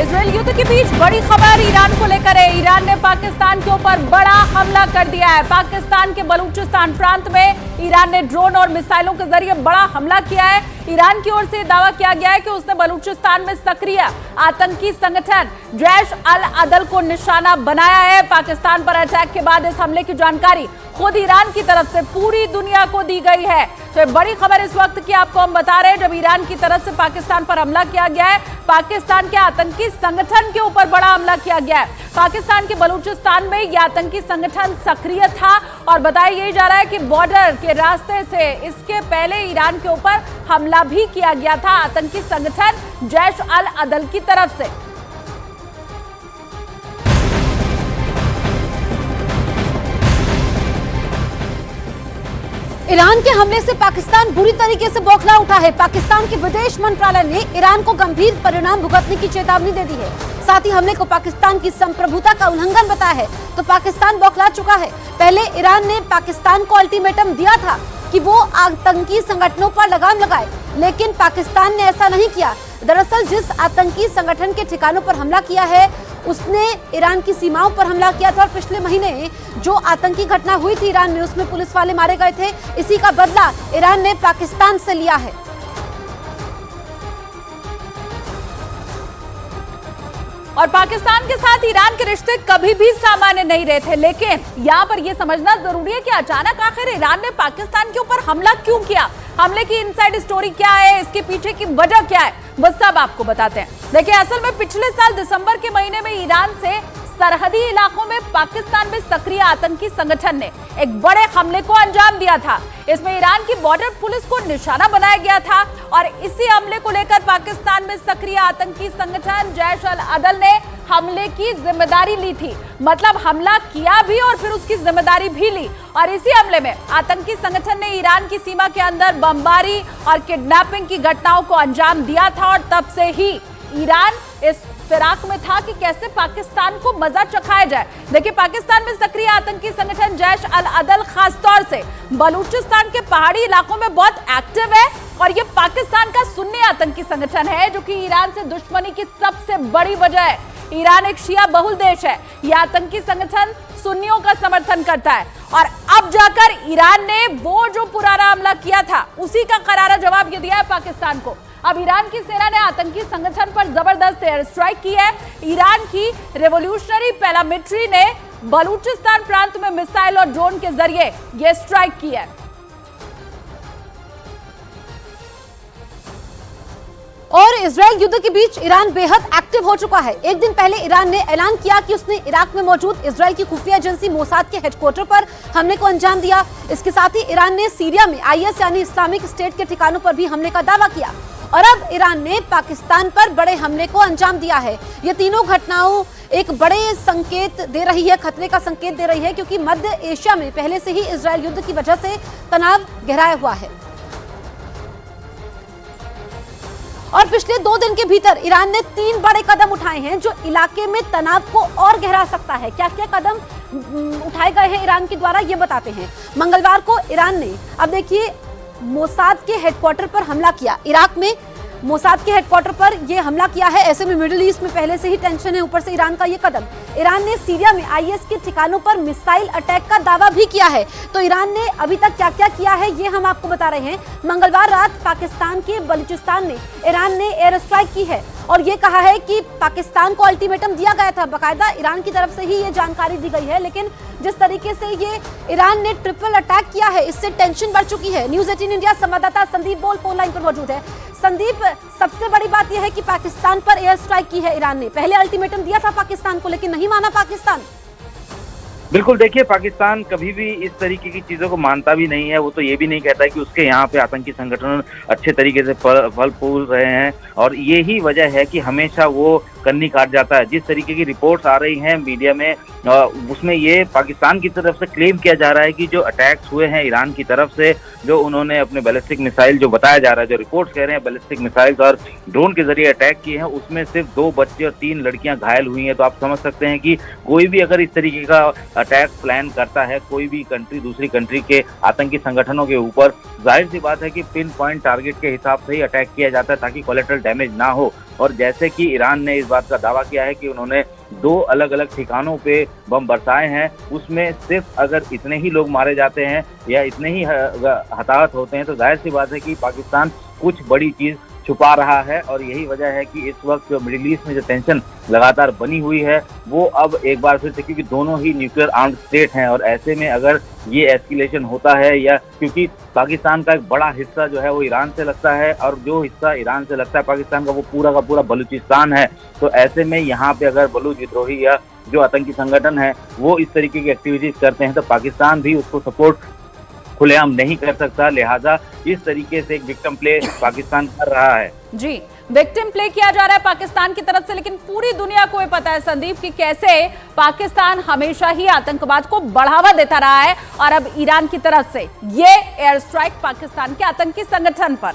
Israel युद्ध के बीच बड़ी खबर ईरान को लेकर है। ईरान ने पाकिस्तान के ऊपर बड़ा हमला कर दिया है। पाकिस्तान के बलूचिस्तान प्रांत में ईरान ने ड्रोन और मिसाइलों के जरिए बड़ा हमला किया है। ईरान की ओर से दावा किया गया है कि उसने बलूचिस्तान में सक्रिय आतंकी संगठन जैश अल अदल को निशाना बनाया है। पाकिस्तान पर अटैक के बाद इस हमले की जानकारी खुद ईरान की तरफ से पूरी दुनिया को दी गई है। तो बड़ी खबर इस वक्त की आपको हम बता रहे हैं, जब ईरान की तरफ से पाकिस्तान पर हमला किया गया है, पाकिस्तान के आतंकी संगठन के ऊपर बड़ा हमला किया गया है। पाकिस्तान के बलूचिस्तान में यह आतंकी संगठन सक्रिय था और बताया यही जा रहा है कि बॉर्डर के रास्ते से इसके पहले ईरान के ऊपर हमला भी किया गया था आतंकी संगठन जैश अल अदल की तरफ से। ईरान के हमले से पाकिस्तान बुरी तरीके से बौखला उठा है। पाकिस्तान के विदेश मंत्रालय ने ईरान को गंभीर परिणाम भुगतने की चेतावनी दे दी है। साथ ही हमले को पाकिस्तान की संप्रभुता का उल्लंघन बताया है। तो पाकिस्तान बौखला चुका है। पहले ईरान ने पाकिस्तान को अल्टीमेटम दिया था कि वो आतंकी संगठनों पर लगाम लगाए, लेकिन पाकिस्तान ने ऐसा नहीं किया। दरअसल जिस आतंकी संगठन के ठिकानों पर हमला किया है उसने ईरान की सीमाओं पर हमला किया था और पिछले महीने जो आतंकी घटना हुई थी ईरान में, उसमें पुलिस वाले मारे गए थे। इसी का बदला ईरान ने पाकिस्तान से लिया है। और पाकिस्तान के साथ ईरान के रिश्ते कभी भी सामान्य नहीं रहे थे, लेकिन यहाँ पर यह समझना जरूरी है कि अचानक आखिर ईरान ने पाकिस्तान के ऊपर हमला क्यों किया, हमले की इनसाइड स्टोरी क्या है, इसके पीछे की वजह क्या है, वो सब आपको बताते हैं। देखिए, असल में पिछले साल दिसंबर के महीने में ईरान से सरहदी इलाकों में पाकिस्तान में सक्रिय आतंकी संगठन ने एक बड़े हमले को अंजाम दिया था। इसमें ईरान की बॉर्डर पुलिस को निशाना बनाया गया था और इसी हमले को लेकर पाकिस्तान में सक्रिय आतंकी संगठन जैश अल अदल ने हमले की जिम्मेदारी ली थी। मतलब हमला किया भी और फिर उसकी जिम्मेदारी भी ली। और इसी हमले में आतंकी संगठन ने ईरान की सीमा के अंदर बमबारी और किडनैपिंग की घटनाओं को अंजाम दिया था और तब से ही ईरान इस फिराक में था कि कैसे पाकिस्तान को मजा चखाया जाए। देखिए, पाकिस्तान में सक्रिय आतंकी संगठन जैश अल अदल खासतौर से बलूचिस्तान के पहाड़ी इलाकों में बहुत एक्टिव है और ये पाकिस्तान का सुन्नी आतंकी संगठन है, जो कि ईरान से दुश्मनी की सबसे बड़ी वजह है। ईरान एक शिया बहुल देश है। यह आतंकी संगठन सुन्नियों का समर्थन करता है और अब जाकर ईरान ने वो जो पुराना हमला किया था उसी का करारा जवाब ये दिया है पाकिस्तान को। अब ईरान की सेना ने आतंकी संगठन पर जबरदस्त एयर स्ट्राइक की है। ईरान की रेवोल्यूशनरी पैरामिलिट्री ने बलूचिस्तान प्रांत में मिसाइल और ड्रोन के जरिए यह स्ट्राइक की है। और इजरायल युद्ध के बीच ईरान बेहद एक्टिव हो चुका है। एक दिन पहले ईरान ने ऐलान किया कि उसने इराक में मौजूद इजरायल की खुफिया एजेंसी मोसाद के हेडक्वार्टर पर हमले को अंजाम दिया। इसके साथ ही ईरान ने सीरिया में आईएस यानी इस्लामिक स्टेट के ठिकानों पर भी हमले का दावा किया और अब ईरान ने पाकिस्तान पर बड़े हमले को अंजाम दिया है। ये तीनों घटनाओं एक बड़े संकेत दे रही है, खतरे का संकेत दे रही है, क्योंकि मध्य एशिया में पहले से ही इजरायल युद्ध की वजह से तनाव गहराया हुआ है। और पिछले 2 दिन के भीतर ईरान ने 3 बड़े कदम उठाए हैं जो इलाके में तनाव को और गहरा सकता है। क्या क्या कदम उठाए गए हैं ईरान के द्वारा, ये बताते हैं। मंगलवार को ईरान ने, अब देखिए, मोसाद के हेडक्वार्टर पर हमला किया। इराक में मोसाद के हेडक्वार्टर पर यह हमला किया है। ऐसे में मिडिल ईस्ट में पहले से ही टेंशन है, ऊपर से ईरान का ये कदम। ईरान ने सीरिया में आईएस के ठिकानों पर मिसाइल अटैक का दावा भी किया है। तो ईरान ने अभी तक क्या क्या किया है ये हम आपको बता रहे हैं। मंगलवार रात पाकिस्तान के बलूचिस्तान में ईरान ने एयर स्ट्राइक की है और ये कहा है कि पाकिस्तान को अल्टीमेटम दिया गया था। बाकायदा ईरान की तरफ से ही ये जानकारी दी गई है, लेकिन जिस तरीके से ये ईरान ने ट्रिपल अटैक किया है, इससे टेंशन बढ़ चुकी है। न्यूज़ 18 इंडिया संवाददाता संदीप बोल फोन लाइन पर मौजूद है। संदीप, सबसे बड़ी बात यह है कि पाकिस्तान पर एयर स्ट्राइक की है ईरान ने। पहले अल्टीमेटम दिया था पाकिस्तान को, लेकिन नहीं माना पाकिस्तान। बिल्कुल, देखिए, पाकिस्तान कभी भी इस तरीके की चीज़ों को मानता भी नहीं है। वो तो ये भी नहीं कहता कि उसके यहाँ पे आतंकी संगठन अच्छे तरीके से फल फूल रहे हैं और यही वजह है कि हमेशा वो कन्नी काट जाता है। जिस तरीके की रिपोर्ट्स आ रही हैं मीडिया में, उसमें ये पाकिस्तान की तरफ से क्लेम किया जा रहा है कि जो अटैक्स हुए हैं ईरान की तरफ से, जो उन्होंने अपने बैलिस्टिक मिसाइल, जो बताया जा रहा है, जो रिपोर्ट्स कह रहे हैं बैलिस्टिक मिसाइल्स और ड्रोन के जरिए अटैक किए हैं, उसमें सिर्फ 2 बच्चे और 3 लड़कियां घायल हुई हैं। तो आप समझ सकते हैं कि कोई भी अगर इस तरीके का अटैक प्लान करता है, कोई भी कंट्री दूसरी कंट्री के आतंकी संगठनों के ऊपर, जाहिर सी बात है कि पिन पॉइंट टारगेट के हिसाब से ही अटैक किया जाता है ताकि कोलेटरल डैमेज ना हो। और जैसे कि ईरान ने इस बात का दावा किया है कि उन्होंने 2 अलग अलग ठिकानों पे बम बरसाए हैं, उसमें सिर्फ अगर इतने ही लोग मारे जाते हैं या इतने ही हताहत होते हैं तो जाहिर सी बात है कि पाकिस्तान कुछ बड़ी चीज छुपा रहा है। और यही वजह है कि इस वक्त जो मिडिल ईस्ट में जो टेंशन लगातार बनी हुई है वो अब एक बार फिर से, क्योंकि दोनों ही न्यूक्लियर आर्म्ड स्टेट हैं और ऐसे में अगर ये एस्केलेशन होता है या क्योंकि पाकिस्तान का एक बड़ा हिस्सा जो है वो ईरान से लगता है और जो हिस्सा ईरान से लगता है पाकिस्तान का वो पूरा का पूरा बलूचिस्तान है, तो ऐसे में यहाँ पे अगर बलूच विद्रोही या जो आतंकी संगठन है वो इस तरीके की एक्टिविटीज करते हैं तो पाकिस्तान भी उसको सपोर्ट खुलेआम नहीं कर सकता। लिहाजा इस तरीके से एक विक्टिम प्ले पाकिस्तान कर रहा है। जी, विक्टिम प्ले किया जा रहा है पाकिस्तान की तरफ से, लेकिन पूरी दुनिया को ये पता है संदीप कि कैसे पाकिस्तान हमेशा ही आतंकवाद को बढ़ावा देता रहा है और अब ईरान की तरफ से ये एयर स्ट्राइक पाकिस्तान के आतंकी संगठन पर।